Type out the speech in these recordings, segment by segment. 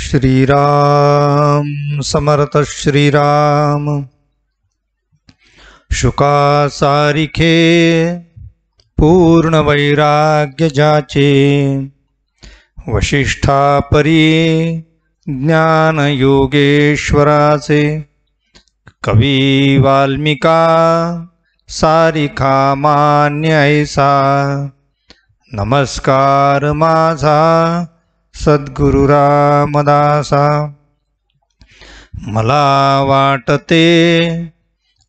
श्रीराम समर्थ श्रीराम। शुका सारिखे पूर्ण वैराग्य जाचे, वशिष्ठा परी ज्ञान योगेश्वराचे। कवी वाल्मिका सारिखा मान्य ऐसा, नमस्कार माझा सद्गुरु रामदासा। मला वाटते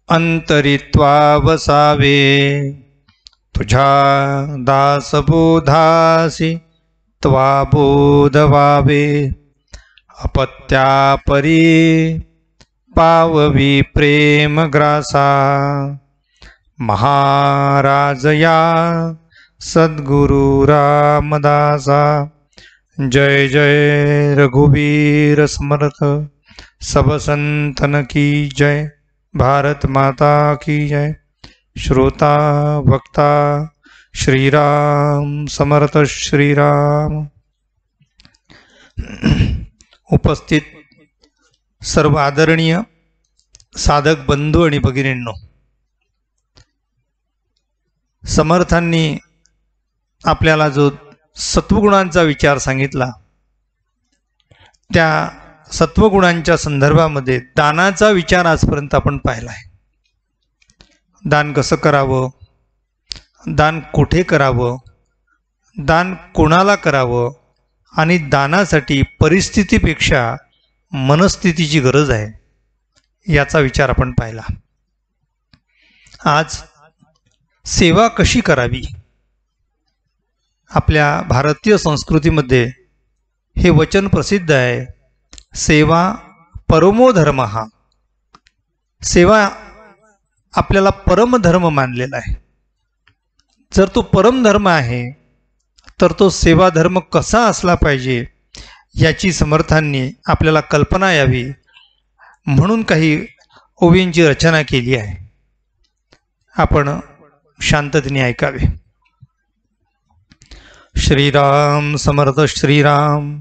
अंतरित्वा वसावे, तुझ्या दासबोधासी त्वा बोध व्हावे। अपत्यापरी पाववी प्रेम ग्रासा, महाराजया सद्गुरु रामदासा। जय जय रघुवीर समर्थ, सब संतन की जय। भारत माता की जय। श्रोता वक्ता श्रीराम समर्थ श्रीराम। उपस्थित सर्व आदरणीय साधक बंधू आणि भगिनींनो, समर्थांनी आपल्याला जो सत्वगुणांचा विचार सांगितला, त्या सत्वगुणांच्या संदर्भामध्ये दानाचा विचार आजपर्यंत आपण पाहिला आहे। दान कसं करावं, दान कुठे करावं, दान कोणाला करावं, आणि दानासाठी परिस्थितीपेक्षा मनस्थितीची गरज आहे याचा विचार आपण पाहिला। आज सेवा कशी करावी, आपल्या भारतीय संस्कृतीमध्ये हे वचन प्रसिद्ध आहे, सेवा परमो धर्म। हा सेवा आपल्याला परमधर्म मानलेला आहे। जर तो परमधर्म आहे तर तो सेवा धर्म कसा असला पाहिजे याची समर्थांनी आपल्याला कल्पना यावी म्हणून काही ओवींची रचना केली आहे। आपण शांततेने ऐकावे। श्रीराम समर्थ श्रीराम।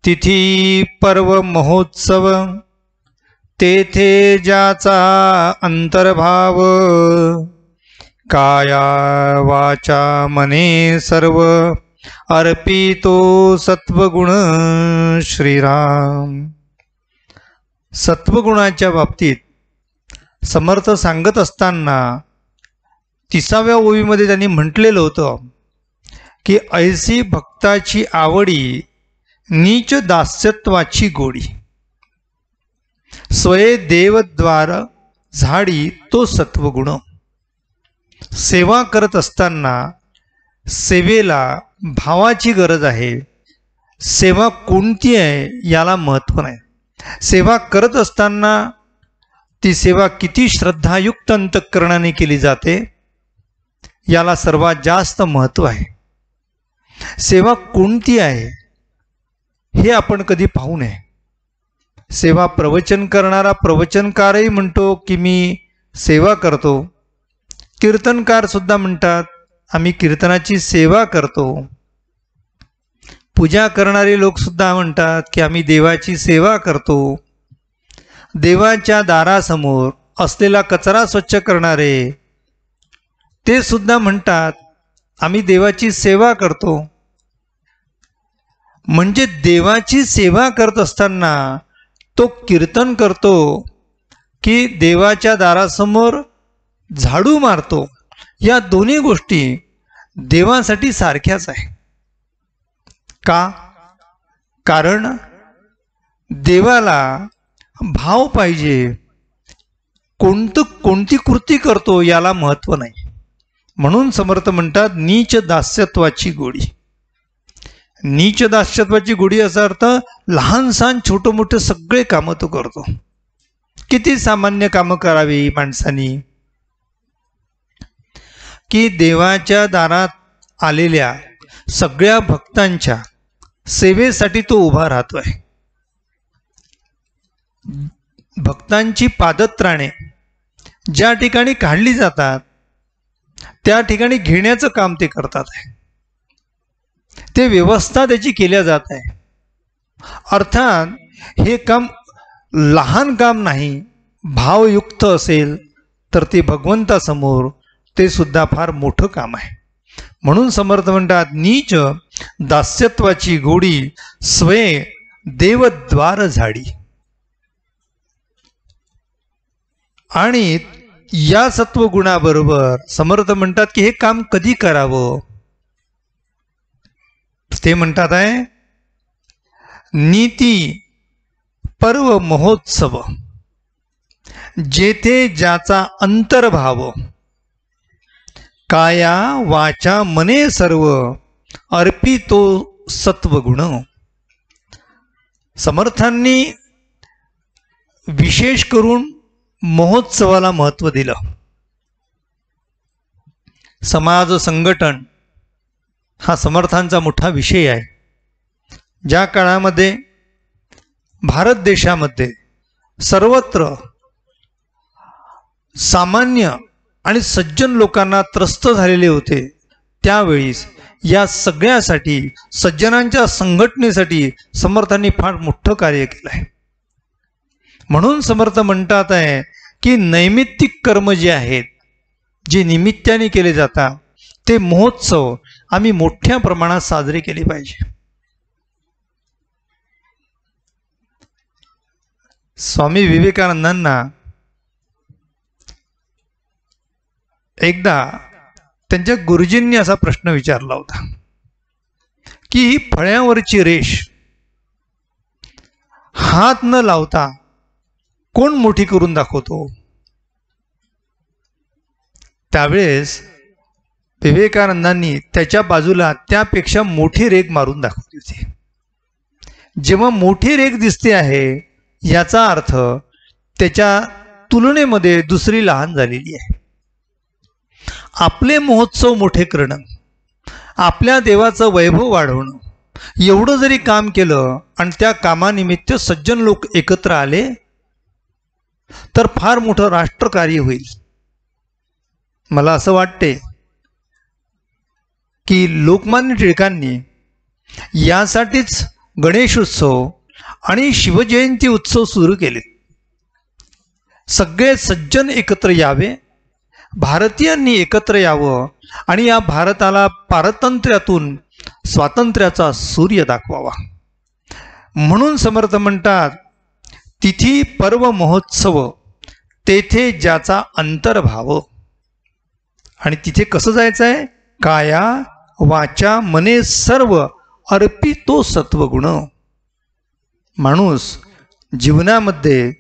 तिथी पर्व महोत्सव, तेथे ज्याचा अंतर्भाव। काया वाचा मने सर्व, अर्पितो सत्वगुण श्रीराम। सत्वगुणाच्या बाबतीत समर्थ सांगत असताना 30व्या ओवीमध्ये त्यांनी म्हटलेलं होतं की ऐसी भक्ताची आवडी, नीच दास्यत्वाची गोडी। स्वये देवद्वार झाडी तो सत्वगुण। सेवा करत असताना सेवेला भावाची गरज आहे। सेवा कोणती आहे याला महत्त्व नाही। सेवा करत असताना ती सेवा किती श्रद्धायुक्त अंतःकरणाने केली जाते याला सर्वात जास्त महत्त्व आहे। सेवा कोणती आहे हे आपण कधी पाहू नये। सेवा प्रवचन करणारा प्रवचनकारही म्हणतो की मी सेवा करतो, कीर्तनकार सुद्धा म्हणतात आम्ही कीर्तनाची सेवा करतो, पूजा करणारे लोक सुद्धा म्हणतात की आम्ही देवाची सेवा करतो, देवाच्या दारासमोर असलेला कचरा स्वच्छ करणारे ते सुद्धा म्हणतात आम्ही देवाची सेवा करतो। म्हणजे देवाची सेवा करत असताना तो कीर्तन करतो की देवाच्या दारासमोर झाडू मारतो, या दोन्ही गोष्टी देवासाठी सारख्याच आहे। का? कारण देवाला भाव पाहिजे, कोणती कृती करतो याला महत्त्व नाही। म्हणून समर्थ म्हणतात नीच दास्यत्वाची गोडी। नीच दास्यत्वाची गोडी असा अर्थ लहान सहान छोटं मोठं सगळे कामं तो करतो। किती सामान्य कामं करावी माणसानी की देवाच्या दारात आलेल्या सगळ्या भक्तांच्या सेवेसाठी तो उभा राहतोय। भक्तांची पादत्राणे ज्या ठिकाणी काढली जातात त्या ठिकाणी घेण्याचं काम ते करतात आहे। ते व्यवस्था त्याची केल्या जात आहे। अर्थात हे काम लहान काम नाही, भावयुक्त असेल तर ते भगवंतासमोर ते सुद्धा फार मोठं काम आहे. म्हणून समर्थ म्हणतात, नीच दास्यत्वाची गोडी स्वये देवद्वार झाडी. आणि या सत्वगुणाबरोबर समर्थ म्हणतात की हे काम कधी करावं. ते म्हणतात आहे, नीती पर्व महोत्सव जेथे ज्याचा अंतर्भाव काया वाचा मने सर्व अर्पितो सत्वगुण. समर्थांनी विशेष करून महोत्सवाला महत्त्व दिलं. समाज संघटन हा समर्थांचा मोठा विषय आहे. ज्या काळामध्ये भारत देशामध्ये सर्वत्र सामान्य आणि सज्जन लोकांना त्रस्त झालेले होते, त्यावेळीस या सगळ्यासाठी सज्जनांच्या संघटनेसाठी समर्थांनी फार मोठं कार्य केलं आहे. म्हणून समर्थ म्हणतात आहे की नैमित्तिक कर्म जे आहेत, जे निमित्ताने केले जातात, ते महोत्सव आम्ही मोठ्या प्रमाणात साजरे केले पाहिजे. स्वामी विवेकानंदांना एकदा त्यांच्या गुरुजींनी असा प्रश्न विचारला होता की ही फळ्यावरची रेष हात न लावता कोण मोठी करून दाखवतो. त्यावेळेस विवेकानंदांनी त्याच्या बाजूला त्यापेक्षा मोठी रेघ मारून दाखवली होती. जेव्हा मोठी रेघ दिसते आहे याचा अर्थ त्याच्या तुलनेमध्ये दुसरी लहान झालेली आहे. आपले महोत्सव मोठे करणं, आपल्या देवाचं वैभव वाढवणं, एवढं जरी काम केलं आणि त्या कामानिमित्त सज्जन लोक एकत्र आले तर फार मोठं राष्ट्रकार्य होईल. मला असं वाटते की लोकमान्य टिळकांनी यासाठीच गणेशोत्सव आणि शिवजयंती उत्सव सुरू केले. सगळे सज्जन एकत्र यावे, भारतीयांनी एकत्र यावं आणि या भारताला पारतंत्र्यातून स्वातंत्र्याचा सूर्य दाखवावा. म्हणून समर्थ म्हणतात, तिथी पर्व महोत्सव तेथे ज्याचा अंतर्भाव. आणि तिथे कसं जायचं आहे? काया वाचा मने सर्व अर्पितो सत्वगुण. माणूस जीवनामध्ये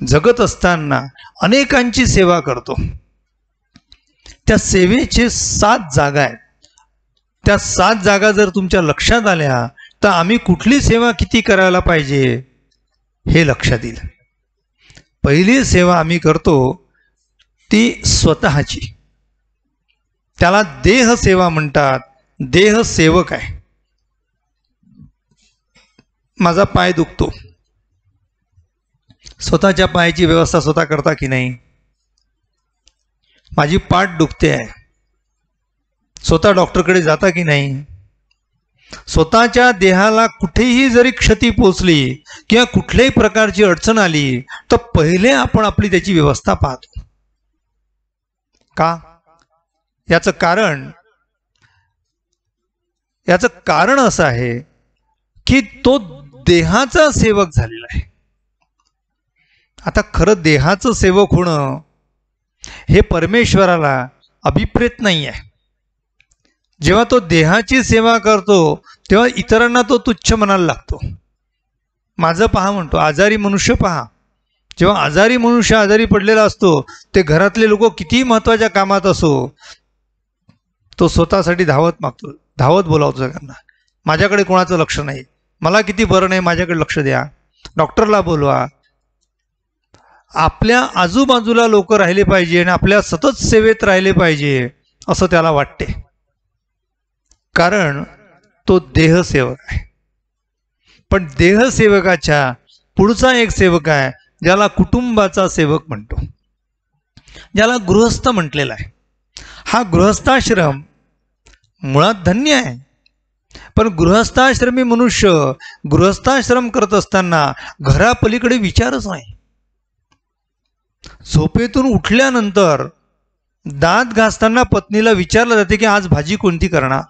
जगत असताना अनेकांची सेवा करतो. त्या सेवेचे 7 जागा आहेत. त्या 7 जागा जर तुमच्या लक्षात आल्या तर आम्ही कुठली सेवा किती करायला पाहिजे हे लक्षात येईल. पहिली सेवा आम्ही करतो ती स्वतःची. त्याला देह सेवा म्हणतात. देह सेवक आहे. माझा पाय दुखतो, स्वतःच्या पायाची व्यवस्था स्वतः करता की नाही? माझी पाठ दुखते आहे, स्वतः डॉक्टरकडे जाता की नाही? स्वतःच्या देहाला कुठेही जरी क्षती पोचली किंवा कुठल्याही प्रकारची अडचण आली तर पहिले आपण आपली त्याची व्यवस्था पाहतो. का? याचं कारण असं आहे की तो देहाचा सेवक झालेला आहे. आता खरं देहाचं सेवक होणं हे परमेश्वराला अभिप्रेत नाही आहे. जेव्हा तो देहाची सेवा करतो तेव्हा इतरांना तो तुच्छ म्हणायला लागतो. माझं पहा म्हणतो, आजारी मनुष्य पहा. जेव्हा आजारी मनुष्य आजारी पडलेला असतो ते घरातले लोक किती महत्त्वाच्या कामात असो, तो स्वतःसाठी धावत मागतो, धावत बोलावतो सगळ्यांना, माझ्याकडे कोणाचं लक्ष नाही, मला किती बरं नाही, माझ्याकडे लक्ष द्या, डॉक्टरला बोलवा. आपल्या आजूबाजूला लोक राहिले पाहिजे आणि आपल्या सतत सेवेत राहिले पाहिजे असं त्याला वाटते. कारण तो देहसेवक आहे. पण देहसेवकाच्या पुढचा एक सेवक आहे ज्याला कुटुंबाचा सेवक म्हणतो, ज्याला गृहस्थ म्हटलेला आहे. हा गृहस्थाश्रम मुळात धन्य आहे. पण गृहस्थाश्रमी मनुष्य गृहस्थाश्रम करत असताना घरापलीकडे विचारच नाही. झोपेतून उठल्यानंतर दात घासताना पत्नीला विचारलं जाते की आज भाजी कोणती करणार.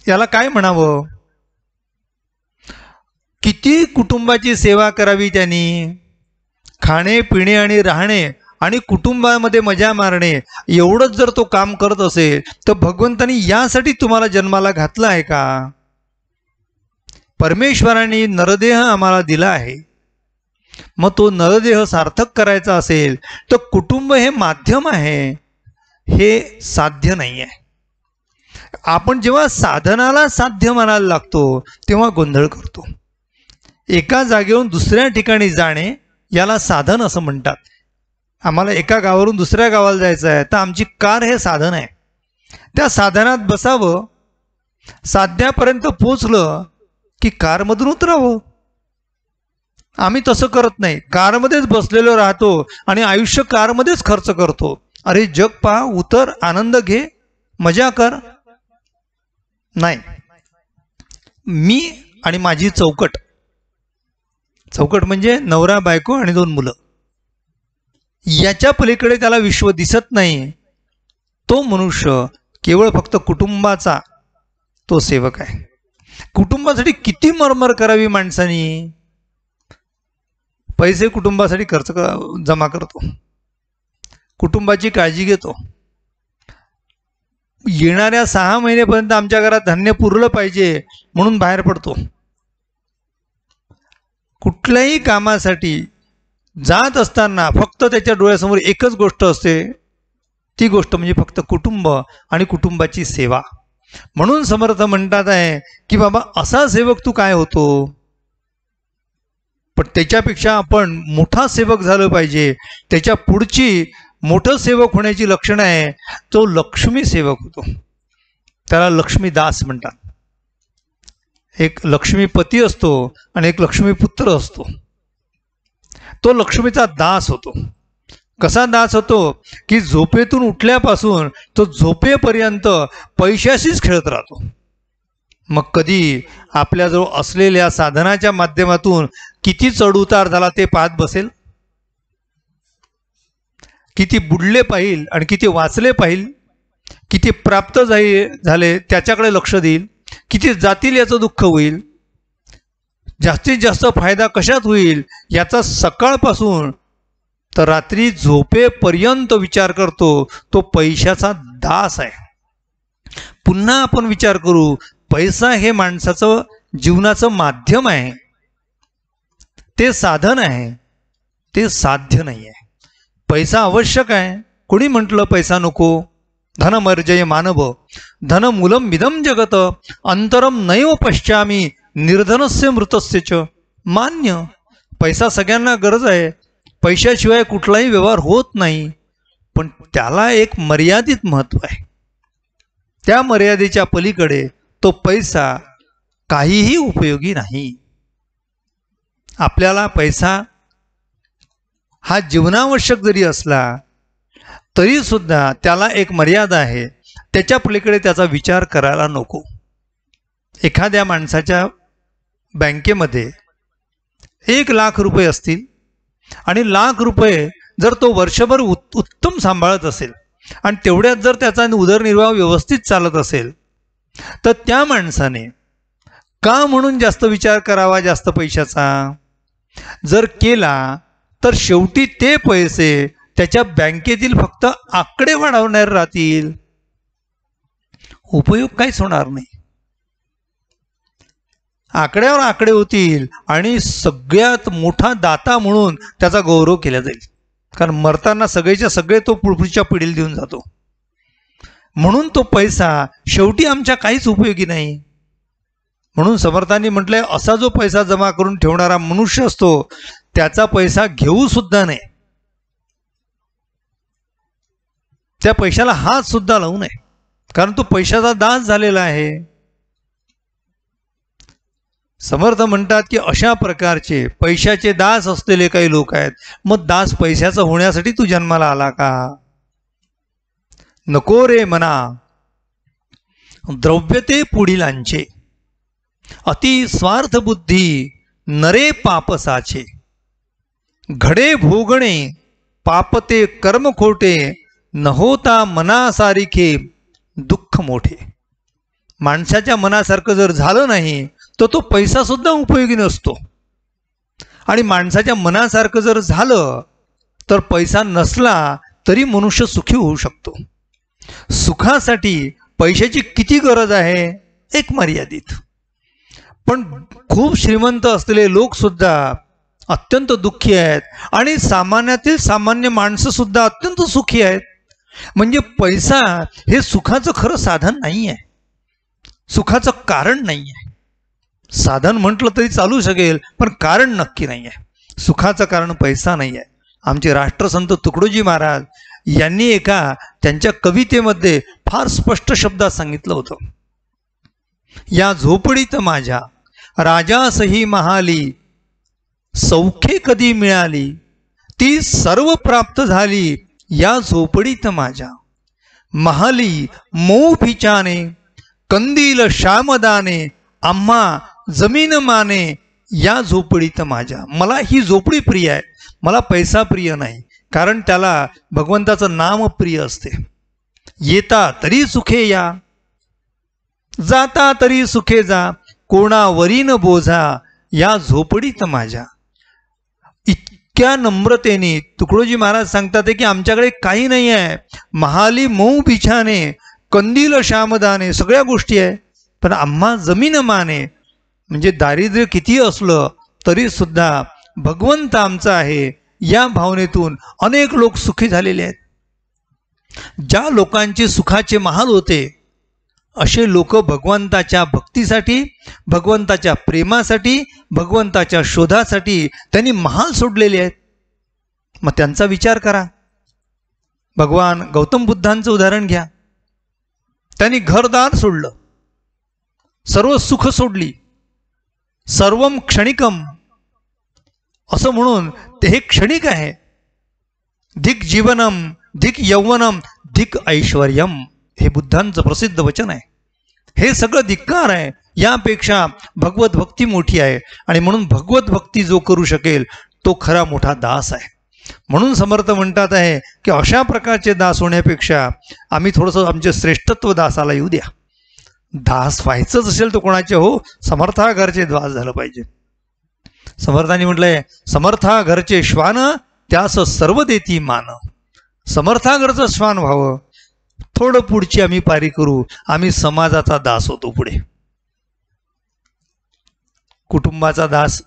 याला काय म्हणावं? किती कुटुंबाची सेवा करावी त्यांनी. खाणे पिणे आणि राहणे आणि कुटुंबामध्ये मजा मारणे एवढंच जर तो काम करत असेल तर भगवंतानी यासाठी तुम्हाला जन्माला घातलं आहे का? परमेश्वराने नरदेह आम्हाला दिला आहे. मग तो नरदेह सार्थक करायचा असेल तर कुटुंब हे माध्यम आहे, हे साध्य नाही आहे. आपण जेव्हा साधनाला साध्य म्हणायला लागतो तेव्हा गोंधळ करतो. एका जागेवरून दुसऱ्या ठिकाणी जाणे याला साधन असं म्हणतात. आम्हाला एका गावावरून दुसऱ्या गावाला जायचं आहे तर आमची कार हे साधन आहे. त्या साधनात बसावं, साध्यापर्यंत पोचलं की कारमधून उतरावं. आम्ही तसं करत नाही. कारमध्येच बसलेलो राहतो आणि आयुष्य कारमध्येच खर्च करतो. अरे जग पहा, उतर, आनंद घे, मजा कर. नाही, मी आणि माझी चौकट. चौकट म्हणजे नवरा बायको आणि 2 मुलं. याच्या पलीकडे त्याला विश्व दिसत नाही. तो मनुष्य केवळ फक्त कुटुंबाचा तो सेवक आहे. कुटुंबासाठी किती मरमर करावी माणसानी. पैसे कुटुंबासाठी खर्च जमा करतो, कुटुंबाची काळजी घेतो. येणाऱ्या 6 महिनेपर्यंत आमच्या घरात धान्य पुरलं पाहिजे म्हणून बाहेर पडतो. कुठल्याही कामासाठी जात असताना फक्त त्याच्या डोळ्यासमोर एकच गोष्ट असते, ती गोष्ट म्हणजे फक्त कुटुंब आणि कुटुंबाची सेवा. म्हणून समर्थ म्हणतात आहे की बाबा असा सेवक तू काय होतो, पण त्याच्यापेक्षा आपण मोठा सेवक झालं पाहिजे. त्याच्या पुढची मोठं सेवक होण्याची लक्षणं आहे, तो लक्ष्मी सेवक होतो. त्याला लक्ष्मीदास म्हणतात. एक लक्ष्मीपती असतो आणि एक लक्ष्मीपुत्र असतो. तो लक्ष्मीचा दास होतो. कसा दास होतो की झोपेतून उठल्यापासून तो झोपेपर्यंत पैशाशीच खेळत राहतो. मग कधी आपल्याजवळ असलेल्या साधनाच्या माध्यमातून किती चढउतार झाला ते पाहत बसेल, किती बुडले पाहिल आणि किती वाचले पाहिल, किती प्राप्त झाले त्याच्याकडे लक्ष देईल, किती जातील याचं दुःख होईल, जास्तीत जास्त फायदा कशात होईल याचा सकाळपासून तर रात्री झोपेपर्यंत विचार करतो. तो पैशाचा दास आहे. पुन्हा आपण विचार करू, पैसा हे माणसाचं जीवनाचं माध्यम आहे, ते साधन आहे, ते साध्य नाही आहे. पैसा आवश्यक आहे. कोणी म्हटलं पैसा नको? धनमर्जय मानव धनमूलम विदम जगत अंतरम नैव पश्यामी निर्धनस्य मृतस्य च. मान्य, पैसा सगळ्यांना गरज आहे. पैशाशिवाय कुठलाही व्यवहार होत नाही. पण त्याला एक मर्यादित महत्व आहे. त्या मर्यादेच्या पलीकडे तो पैसा काहीही उपयोगी नाही. आपल्याला पैसा हा जीवनावश्यक जरी असला तरी सुद्धा त्याला एक मर्यादा आहे. त्याच्या पलीकडे त्याचा विचार करायला नको. एखाद्या माणसाच्या बँकेमध्ये 1 लाख रुपये असतील आणि लाख रुपये जर तो वर्षभर उत्तम सांभाळत असेल आणि तेवढ्यात जर त्याचा उदरनिर्वाह व्यवस्थित चालत असेल तर त्या माणसाने का म्हणून जास्त विचार करावा जास्त पैशाचा? जर केला तर शेवटी ते पैसे त्याच्या बँकेतील फक्त आकडे वाढवणार राहतील, उपयोग काहीच होणार नाही. आकड्यावर आकडे होतील आणि सगळ्यात मोठा दाता म्हणून त्याचा गौरव केला जाईल. कारण मरताना सगळेच्या सगळे तो पुढच्या पिढीला देऊन जातो. म्हणून तो पैसा शेवटी आमच्या काहीच उपयोगी नाही. म्हणून समर्थांनी म्हटलंय, असा जो पैसा जमा करून ठेवणारा मनुष्य असतो त्याचा पैसा घेऊ सुद्धा नाही, त्या पैशाला हात सुद्धा लावू नये, कारण तो पैशाचा दास झालेला आहे. समर्थ म्हणतात की अशा प्रकारचे पैशाचे दास असलेले काही लोक आहेत. मग दास पैशाचा होण्यासाठी तू जन्माला आला का? नको रे मना द्रव्यते पुढीलांचे, अति स्वार्थ बुद्धी नरे पापसाचे, घडे भोगणे पापते कर्म खोटे, न होता मनासारिखे दुःख मोठे. माणसाच्या मनासारखं जर झालं नाही तर तो पैसा सुद्धा उपयोगी नसतो, आणि माणसाच्या मनासारखं जर झालं तर पैसा नसला तरी मनुष्य सुखी होऊ शकतो. सुखासाठी पैशाची किती गरज आहे? एक मर्यादित. पण खूप श्रीमंत असलेले लोक सुद्धा अत्यंत दुःखी आहेत, आणि सामान्यातील सामान्य माणसं सुद्धा अत्यंत सुखी आहेत. म्हणजे पैसा हे सुखाचं खरं साधन नाही आहे, सुखाचं कारण नाही आहे. साधन म्हटलं तरी चालू शकेल, पण कारण नक्की नाही आहे. सुखाचं कारण पैसा नाही आहे. आमचे राष्ट्रसंत तुकडोजी महाराज यांनी एका त्यांच्या कवितेमध्ये फार स्पष्ट शब्दात सांगितलं होतं. या झोपडीत माझ्या राजासही महाली, सौख्ये कधी मिळाली ती सर्व प्राप्त झाली या झोपडीत माझ्या. महाली मऊ फिचाने कंदील श्यामदाने, आम्हा जमीन माने या झोपडीत माझ्या. मला ही झोपडी प्रिय आहे, मला पैसा प्रिय नाही, कारण त्याला भगवंताचं नाम प्रिय असते. येता तरी सुखे या, जाता तरी सुखे जा, कोणावरीन बोझा या झोपडीत माझ्या. इतक्या नम्रतेने तुकडोजी महाराज सांगतात की आमच्याकडे काही नाही आहे, महाली मऊ बिछाने कंदील श्यामदाने सगळ्या गोष्टी आहे, पण आम्हा जमीन माने, म्हणजे दारिद्र्य किती असलं तरी सुद्धा भगवंत आमचा आहे या भावनेतून अनेक लोक सुखी झालेले आहेत. ज्या लोकांचे सुखाचे महाल होते असे लोक भगवंताच्या भक्तीसाठी, भगवंताच्या प्रेमासाठी, भगवंताच्या शोधासाठी त्यांनी महाल सोडलेले आहेत. मग त्यांचा विचार करा. भगवान गौतम बुद्धांचं उदाहरण घ्या. त्यांनी घरदार सोडलं, सर्व सुख सोडली, सर्वम क्षणिकम असं म्हणून ते हे क्षणिक आहे. धिक जीवनम, धिक यौवनम, धिक ऐश्वर्यम, हे बुद्धांचं प्रसिद्ध वचन आहे. हे सगळं धिक्कार आहे. यापेक्षा भगवत भक्ती मोठी आहे, आणि म्हणून भगवत भक्ती जो करू शकेल तो खरा मोठा दास आहे. म्हणून समर्थ म्हणतात आहे की अशा प्रकारचे दास होण्यापेक्षा आम्ही थोडंसं आमचे श्रेष्ठत्व दासाला येऊ द्या. दास व्हायचंच असेल तर कोणाचे हो, समर्था घरचे दास झालं पाहिजे. समर्थांनी म्हटलंय, समर्था घरचे श्वान त्यास सर्व देती मान. समर्था घरचं श्वान व्हावं, थोडं पुढची आम्ही पारी करू, आम्ही समाजाचा दास होतो. पुढे कुटुंबाचा दास,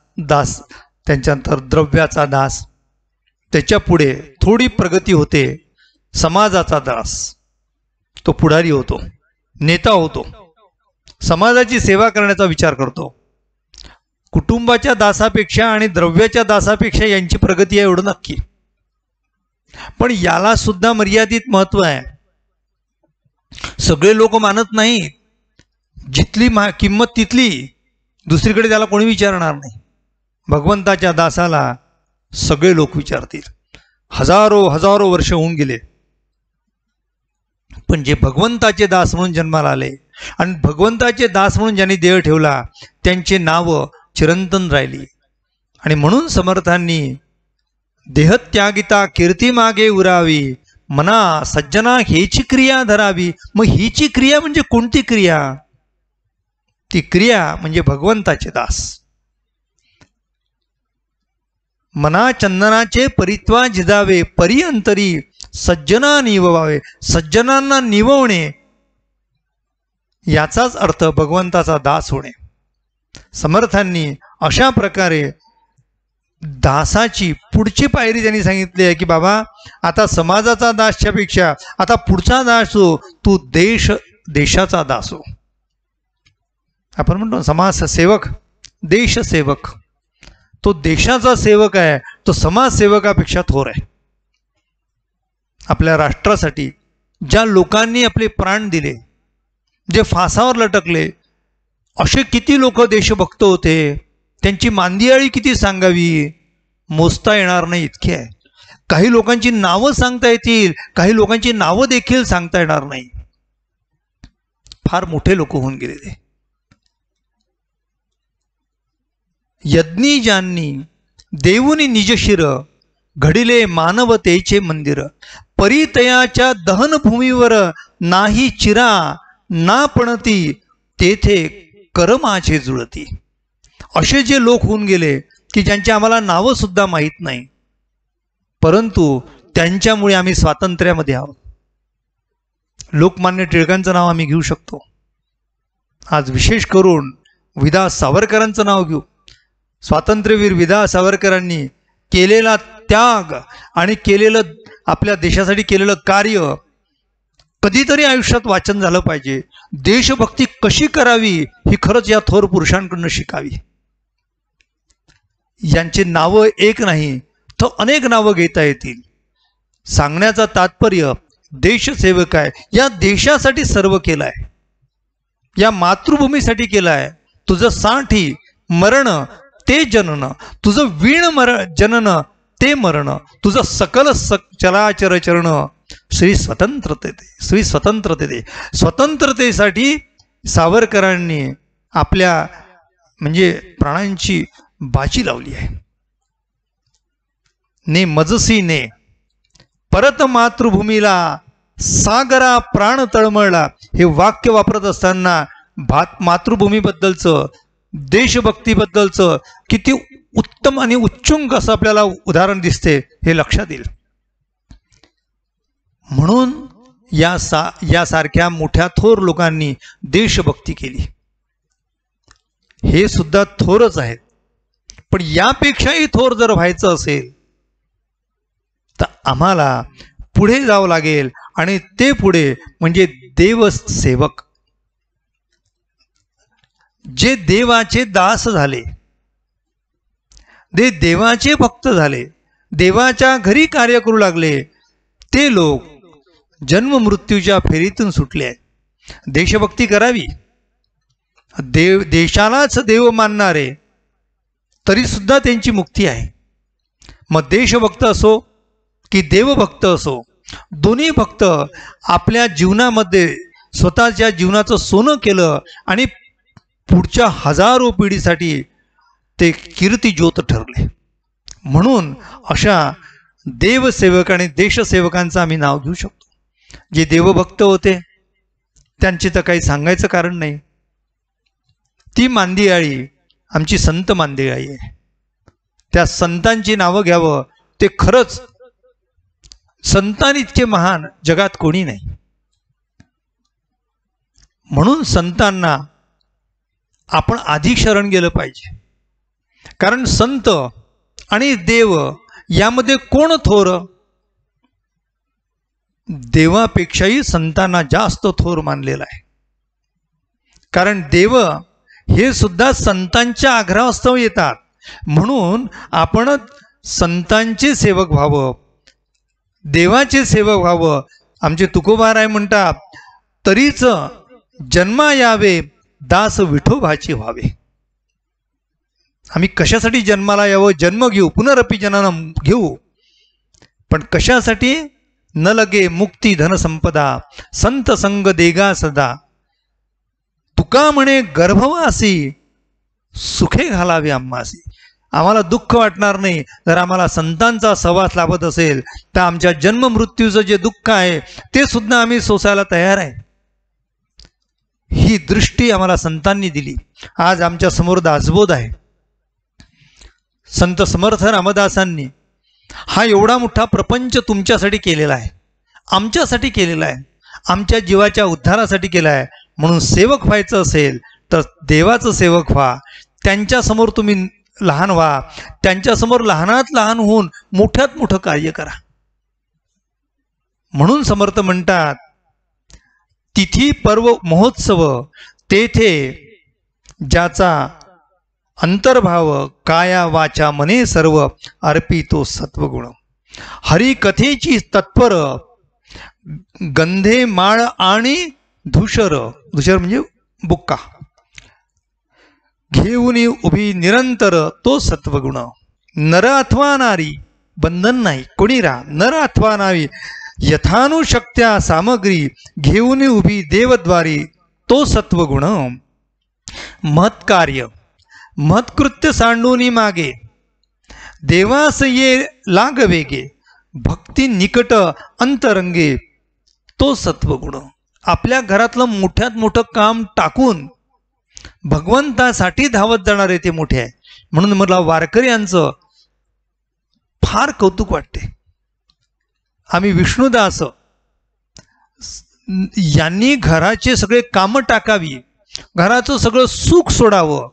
त्यांच्यानंतर द्रव्याचा दास, त्याच्या पुढे थोडी प्रगती होते, समाजाचा दास, तो पुढारी होतो, नेता होतो, समाजाची सेवा करण्याचा विचार करतो. कुटुंबाच्या दासापेक्षा आणि द्रव्याच्या दासापेक्षा यांची प्रगती आहे एवढं नक्की. पण याला सुद्धा मर्यादित महत्व आहे. सगळे लोक मानत नाहीत. जिथली किंमत तिथली, दुसरीकडे त्याला कोणी विचारणार नाही. भगवंताच्या दासाला सगळे लोक विचारतील. हजारो हजारो वर्ष होऊन गेले, पण जे भगवंताचे दास म्हणून जन्माला आले आणि भगवंताचे दास म्हणून ज्यांनी देह ठेवला त्यांचे नाव चिरंतन राहिली. आणि म्हणून समर्थांनी देहत्यागिता कीर्ती मागे उरावी, मना सज्जना हेची क्रिया धरावी. मग हीची क्रिया म्हणजे कोणती क्रिया? ती क्रिया म्हणजे भगवंताचे दास. मना चंदनाचे परित्वा झिजावे, परी अंतरी सज्जना निववावे. सज्जनांना निववणे याचाच अर्थ भगवंताचा दास होणे. समर्थांनी अशा प्रकारे दासाची पुढची पायरी त्यांनी सांगितली आहे की बाबा आता समाजाचा दासच्या पेक्षा आता पुढचा दास हो, तू देशाचा दास हो. आपण म्हणतो समाजसेवक, देशसेवक. तो देशाचा सेवक आहे, तो समाजसेवकापेक्षा थोर आहे. आपल्या राष्ट्रासाठी ज्या लोकांनी आपले प्राण दिले, जे फासावर लटकले, असे किती लोक देशभक्त होते, त्यांची मांदियाळी किती सांगावी, मोजता येणार नाही इतके आहे. काही लोकांची नावं सांगता येतील, काही लोकांची नावं देखील सांगता येणार नाही. फार मोठे लोक होऊन गेले ते. यज्ञी ज्यांनी देऊनी निजशिर, घडिले मानवतेचे मंदिर. परितयाच्या दहनभूमीवर नाही चिरा ना पणती, तेथे कर्माचे जुळती. असे जे लोक होऊन गेले की ज्यांची आम्हाला नावं सुद्धा माहीत नाही, परंतु त्यांच्यामुळे आम्ही स्वातंत्र्यामध्ये आहोत. लोकमान्य टिळकांचं नाव आम्ही घेऊ शकतो. आज विशेष करून विदा सावरकरांचं नाव घेऊ. स्वातंत्र्यवीर विदा सावरकरांनी केलेला त्याग आणि केलेलं आपल्या देशासाठी केलेलं कार्य कधीतरी आयुष्यात वाचन झालं पाहिजे. देशभक्ती कशी करावी ही खरंच या थोर पुरुषांकडून शिकावी. यांची नावं एक नाही तर अनेक नावं घेता येतील. सांगण्याचा तात्पर्य देशसेवक आहे. या देशासाठी सर्व केलं आहे, या मातृभूमीसाठी केलं आहे. तुझं साठी मरण ते जनन, तुझं वीण जनन ते मरण, तुझं सकल चराचर चरण श्री स्वतंत्रते दे. स्वतंत्रतेसाठी सावरकरांनी आपल्या म्हणजे प्राणांची बाजी लावली आहे. ने मजसी ने परत मातृभूमीला, सागरा प्राण तळमळला. हे वाक्य वापरत असताना मातृभूमीबद्दलचं, देशभक्तीबद्दलचं किती उत्तम आणि उच्चुंग असं आपल्याला उदाहरण दिसते हे लक्षात येईल. म्हणून यासारख्या मोठ्या थोर लोकांनी देशभक्ती केली. हे सुद्धा थोरच आहेत, पण यापेक्षाही थोर जर व्हायचं असेल तर आम्हाला पुढे जावं लागेल. आणि ते पुढे म्हणजे देवसेवक, जे देवाचे दास झाले, देवाचे भक्त झाले, देवाच्या घरी कार्य करू लागले, ते लोक जन्म मृत्यूच्या फेरीतून सुटले आहेत. देशभक्ती करावी. देशालाच देव मानणारे तरी सुद्धा त्यांची मुक्ती आहे. मग देशभक्त असो की देवभक्त असो, दोन्ही भक्त आपल्या जीवनामध्ये स्वतःच्या जीवनाचं सोनं केलं आणि पुढच्या हजारो पिढीसाठी ते कीर्ती ज्योत ठरले. म्हणून अशा देवसेवक आणि देशसेवकांचं आम्ही नाव घेऊ शकतो. जे देवभक्त होते त्यांची तर काही सांगायचं कारण नाही. ती मांदियाळी आमची संत मांदियाळी आहे. त्या संतांची नावं घ्यावं, ते खरंच संतांइतके महान जगात कोणी नाही. म्हणून संतांना आपण आधी शरण गेलं पाहिजे. कारण संत आणि देव यामध्ये कोण थोर? देवापेक्षाही संतांना जास्त थोर मानलेला आहे. कारण देव हे सुद्धा संतांच्या आग्रहास्तव येतात. म्हणून आपण संतांचे सेवक व्हावं, देवाचे सेवक व्हावं. आमचे तुकोबाराय म्हणतात, तरीच जन्मा यावे दास विठोबाचे व्हावे. आम्ही कशासाठी जन्माला यावं? जन्म घेऊ, पुनरपी जनन घेऊ, पण कशासाठी? न लगे मुक्ती धनसंपदा, संत संग देगा सदा. तुका म्हणे गर्भवासी, सुखे घालावे आम्हासी. आम्हाला दुःख वाटणार नाही जर आम्हाला संतांचा सहवास लाभत असेल तर आमच्या जन्म मृत्यूचं जे दुःख आहे ते सुद्धा आम्ही सोसायला तयार आहे. ही दृष्टी आम्हाला संतांनी दिली. आज आमच्या समोर दासबोध आहे. संत समर्थ रामदासांनी हा एवढा मोठा प्रपंच तुमच्यासाठी केलेला आहे, आमच्यासाठी केलेला आहे, आमच्या जीवाच्या उद्धारासाठी केला आहे. म्हणून सेवक व्हायचं असेल तर देवाचं सेवक व्हा. त्यांच्यासमोर तुम्ही लहान व्हा, त्यांच्यासमोर लहानात लहान होऊन मोठ्यात मोठं कार्य करा. म्हणून समर्थ म्हणतात, तिथी पर्व महोत्सव तेथे ज्याचा अंतर्भाव, काया वाचा मने सर्व अर्पितो सत्वगुण. हरिकथेची तत्पर गंधे माळ आणि धुशर, धुशर म्हणजे बुक्का, घेऊन उभी निरंतर तो सत्वगुण. नर अथवा नारी बंधन नाही. कोणी रा नर अथवा नावी यथानुशक्त्या सामग्री घेऊन उभी देवद्वारी तो सत्वगुण. महत्कार्य महत्कृत्य सांडूनी मागे देवास ये लाग वेगे भक्ती निकट अंतरंगे तो सत्वगुण. आपल्या घरातलं मोठ्यात मोठं काम टाकून भगवंतासाठी धावत जाणारे ते मोठे आहे. म्हणून मला वारकऱ्यांचं फार कौतुक वाटते. आम्ही विष्णुदास यांनी घराचे सगळे कामं टाकावी, घराचं सगळं सुख सोडावं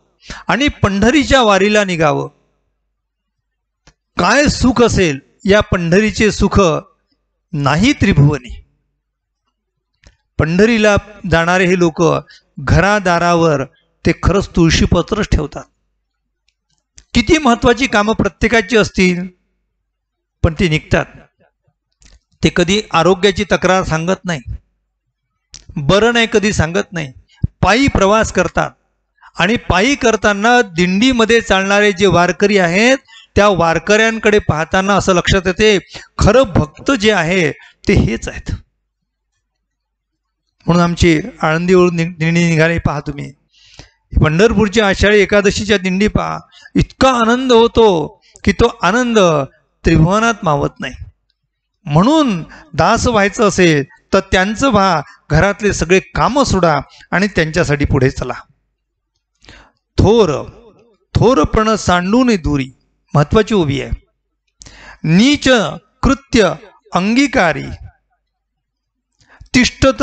आणि पंढरीच्या वारीला निघावं. काय सुख असेल या पंढरीचे सुख नाही त्रिभुवनी. पंढरीला जाणारे हे लोक घरादारावर ते खरंच तुळशीपत्रच ठेवतात. किती महत्वाची कामं प्रत्येकाची असतील पण ते निघतात. ते कधी आरोग्याची तक्रार सांगत नाही, बरं नाही कधी सांगत नाही. पायी प्रवास करतात आणि पायी करताना दिंडीमध्ये चालणारे जे वारकरी आहेत त्या वारकऱ्यांकडे पाहताना असं लक्षात येते खरं भक्त जे आहे ते हेच आहेत. म्हणून आमची आळंदीवरून दिंडी निघाली. पहा तुम्ही पंढरपूरची आषाढी एकादशीच्या दिंडी पहा, इतका आनंद होतो की तो आनंद त्रिभुवनात मावत नाही. म्हणून दास व्हायचं असेल तर त्यांचं पहा घरातले सगळे कामं सोडा आणि त्यांच्यासाठी पुढे चला. थोर थोरपण सांडून दूरी महत्वाची उभी आहे. नीच कृत्य अंगीकारी तिष्ठत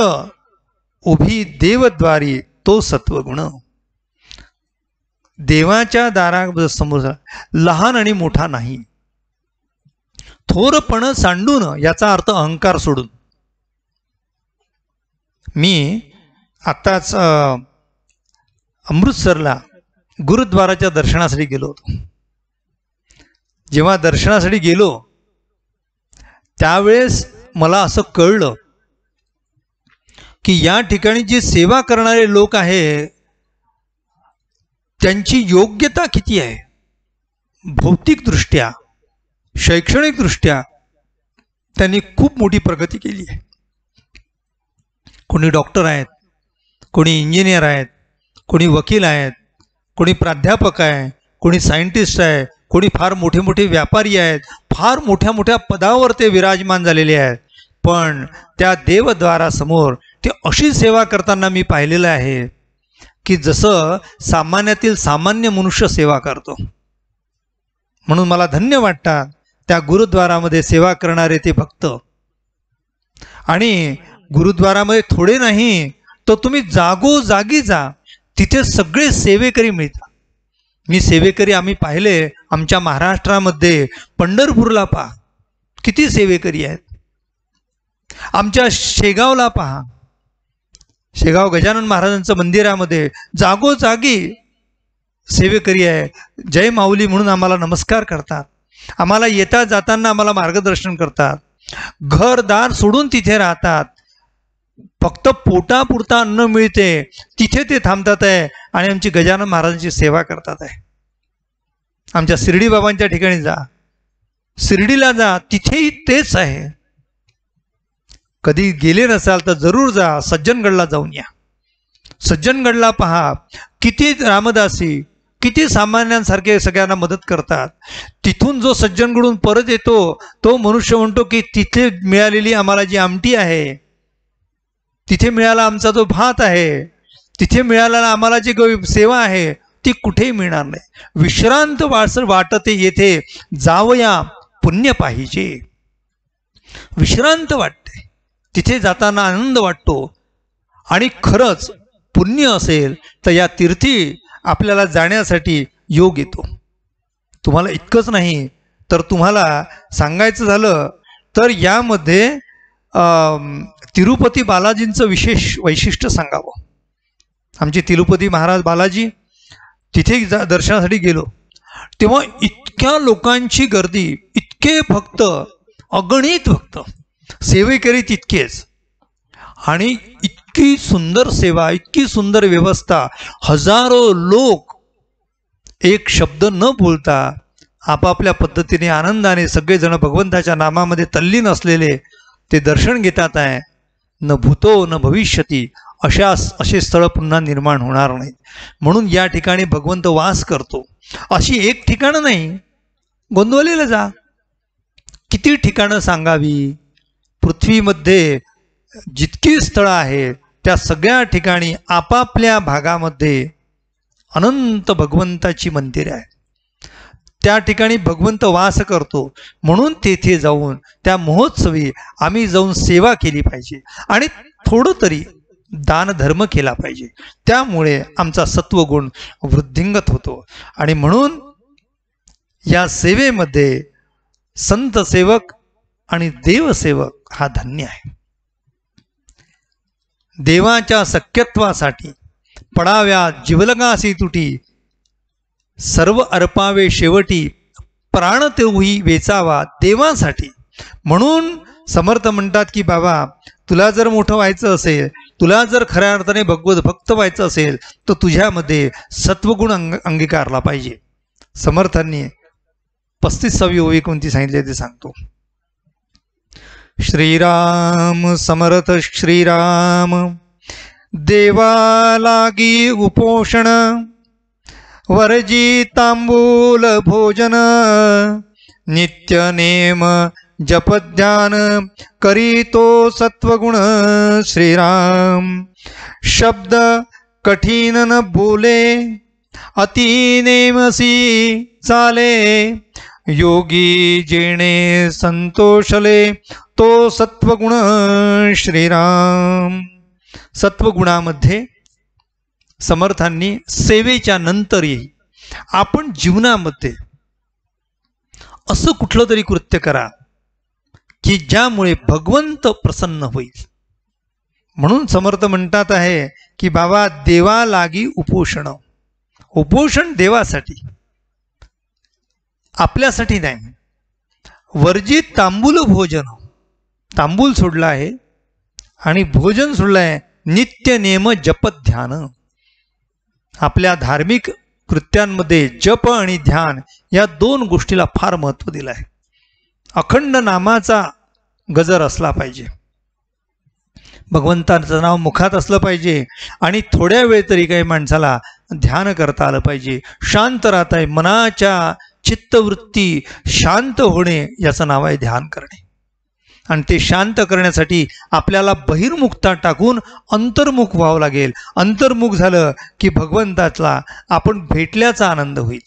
उभी देवद्वारी तो सत्वगुण. देवाच्या दारासमोर लहान आणि मोठा नाही. थोरपण सांडून याचा अर्थ अहंकार सोडून. मी आताच अमृतसरला गुरुद्वाराच्या दर्शनासाठी गेलो होतो. जेव्हा दर्शनासाठी गेलो त्यावेळेस मला असं कळलं की या ठिकाणी जे सेवा करणारे लोक आहे त्यांची योग्यता किती आहे. भौतिकदृष्ट्या शैक्षणिकदृष्ट्या त्यांनी खूप मोठी प्रगती केली आहे. कोणी डॉक्टर आहेत, कोणी इंजिनियर आहेत, कोणी वकील आहेत, कोणी प्राध्यापक आहे, कोणी सायंटिस्ट आहे, कोणी फार मोठे मोठे व्यापारी आहेत, फार मोठ्या मोठ्या पदावर ते विराजमान झालेले आहेत. पण त्या देवद्वारासमोर ते अशी सेवा करताना मी पाहिलेलं आहे की जसं सामान्यातील सामान्य मनुष्य सेवा करतो. म्हणून मला धन्य वाटतात त्या गुरुद्वारामध्ये सेवा करणारे ते भक्त. आणि गुरुद्वारामध्ये थोडे नाही तर तुम्ही जागोजागी जा, तिथे सगळे सेवेकरी मिळतात. मी सेवेकरी आम्ही पाहिले आमच्या महाराष्ट्रामध्ये. पंढरपूरला पहा किती सेवेकरी आहेत. आमच्या शेगावला पहा, शेगाव गजानन महाराजांचं मंदिरामध्ये जागोजागी सेवेकरी आहे. जय माऊली म्हणून आम्हाला नमस्कार करतात, आम्हाला येता जाताना आम्हाला मार्गदर्शन करतात. घरदार सोडून तिथे राहतात. फक्त पोटापुरता अन्न मिळते तिथे ते थांबतात आहे आणि आमची गजानन महाराजांची सेवा करतात आहे. आमच्या शिर्डी बाबांच्या ठिकाणी जा, शिर्डीला जा, तिथेही तेच आहे. कधी गेले नसाल तर जरूर जा, सज्जनगडला जाऊन या. सज्जनगडला पहा किती रामदासी, किती सामान्यांसारखे सगळ्यांना मदत करतात. तिथून जो सज्जनगडून परत येतो तो मनुष्य म्हणतो की तिथे मिळालेली आम्हाला जी आमटी आहे, तिथे मिळाला आमचा जो भात आहे, तिथे मिळालेला आम्हाला जी सेवा आहे ती कुठेही मिळणार नाही. विश्रांत वाटते येथे जावया पुण्य पाहिजे. विश्रांत वाटते, तिथे जाताना आनंद वाटतो. आणि खरंच पुण्य असेल तर या तीर्थी आपल्याला जाण्यासाठी योग येतो. तुम्हाला इतकंच नाही तर तुम्हाला सांगायचं झालं तर यामध्ये तिरुपती बालाजींचं विशेष वैशिष्ट्य सांगावं. आमचे तिरुपती महाराज बालाजी तिथे दर्शनासाठी गेलो तेव्हा इतक्या लोकांची गर्दी, इतके भक्त, अगणित भक्त, सेवेकरी तितकेच, आणि इतकी सुंदर सेवा, इतकी सुंदर व्यवस्था. हजारो लोक एक शब्द न बोलता आपापल्या पद्धतीने आनंदाने सगळेजण भगवंताच्या नामामध्ये तल्लीन असलेले ते दर्शन घेतात आहे. न भूतो न भविष्यती असे स्थळ पुन्हा निर्माण होणार नाहीत. म्हणून या ठिकाणी भगवंत वास करतो. अशी एक ठिकाणं नाही, गोंदवलेला जा. किती ठिकाणं सांगावी? पृथ्वीमध्ये जितकी स्थळं आहेत त्या सगळ्या ठिकाणी आपापल्या भागामध्ये अनंत भगवंताची मंदिरे आहेत. त्या ठिकाणी भगवंत वास करतो. म्हणून तेथे जाऊन त्या महोत्सवी आम्ही जाऊन सेवा केली पाहिजे आणि थोडं तरी दानधर्म केला पाहिजे. त्यामुळे आमचा सत्वगुण वृद्धिंगत होतो. आणि म्हणून या सेवेमध्ये संत सेवक आणि देवसेवक हा धन्य आहे. देवाच्या सख्यत्वासाठी पडाव्या जिवलगासी तुटी, सर्व अर्पावे शेवटी प्राण तेवही वेचावा देवासाठी. म्हणून समर्थ म्हणतात की बाबा, तुला जर मोठं व्हायचं असेल, तुला जर खऱ्या अर्थाने भगवत भक्त व्हायचं असेल तर तुझ्यामध्ये सत्वगुण अंगीकारला पाहिजे. समर्थांनी 35वी ओवी कोणती सांगितली ते सांगतो. श्रीराम समर्थ श्रीराम, देवा लागी उपोषण, वरजी तांबूल भोजन, नित्य नेम जपध्यान, करीतो सत्वगुण श्रीराम. शब्द कठीण न बोले, अति नेमसी चाले, योगी जेणे संतोषले, तो सत्वगुण श्रीराम. सत्वगुणामध्ये समर्थांनी सेवेच्या नंतरही आपण जीवनामध्ये असं कुठलं तरी कृत्य करा की ज्यामुळे भगवंत प्रसन्न होईल. म्हणून समर्थ म्हणतात आहे की बाबा, देवा लागी उपोषण. उपोषण देवासाठी, आपल्यासाठी नाही. वर्जित तांबूल भोजन, तांबूल सोडला आहे आणि भोजन सोडलं आहे. नित्य नेम जप ध्यान, आपल्या धार्मिक कृत्यांमध्ये जप आणि ध्यान या दोन गोष्टीला फार महत्त्व दिलं आहे. अखंड नामाचा गजर असला पाहिजे, भगवंताचं नाव मुखात असलं पाहिजे आणि थोड्या वेळ तरी काही माणसाला ध्यान करता आलं पाहिजे. शांत राहता आहे, मनाच्या चित्तवृत्ती शांत होणे याचं नाव आहे ध्यान करणे. आणि ते शांत करण्यासाठी आपल्याला बहिर्मुखता टाकून अंतर्मुख व्हावं लागेल. अंतर्मुख झालं की भगवंताला आपण भेटल्याचा आनंद होईल.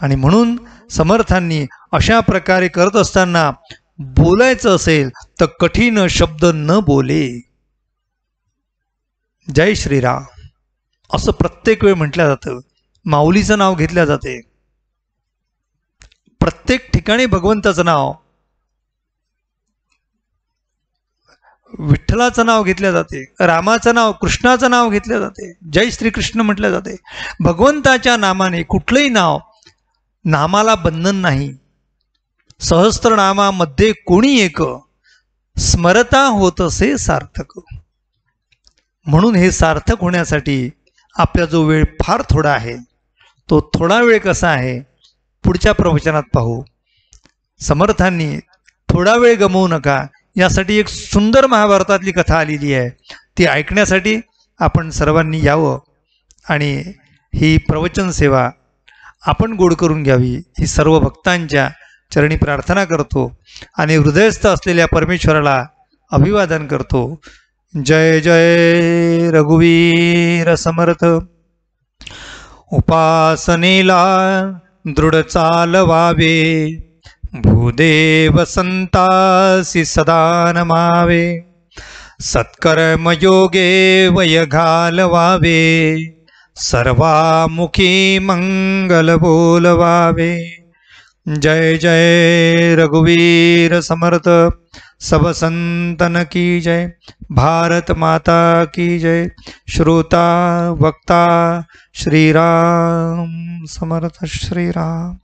आणि म्हणून समर्थांनी अशा प्रकारे करत असताना बोलायचं असेल तर कठीण शब्द न बोले. जय श्रीराम असं प्रत्येक वेळ म्हटलं जातं. माऊलीचं नाव घेतलं जाते, प्रत्येक ठिकाणी भगवंताचं नाव, विठ्ठलाचं नाव घेतलं जाते, रामाचं नाव, कृष्णाचं नाव घेतलं जाते, जय श्रीकृष्ण म्हटलं जाते. भगवंताच्या नामाने कुठलंही नाव, नामाला बंधन नाही. सहस्त्रनामामध्ये कोणी एक, स्मरता होत असे सार्थक. म्हणून हे सार्थक होण्यासाठी आपला जो वेळ फार थोडा आहे, तो थोडा वेळ कसा आहे पुढच्या प्रवचनात पाहू. समर्थांनी थोडा वेळ गमवू नका यासाठी एक सुंदर महाभारतातली कथा आलेली आहे, ती ऐकण्यासाठी आपण सर्वांनी यावं आणि ही प्रवचन सेवा आपण गोड करून घ्यावी ही सर्व भक्तांच्या चरणी प्रार्थना करतो आणि हृदयस्थ असलेल्या परमेश्वराला अभिवादन करतो. जय जय रघुवीर समर्थ. उपासनेला दृढ चालवावे, भूदेव संतासी सदा नमावे, सत्कर्म योगे वय घालवावे, सर्वामुखी मंगल बोलवावे. जय जय रघुवीर समर्थ. सब संतन की जय. भारत माता की जय. श्रोता वक्ता श्रीराम समर्थ. श्रीराम.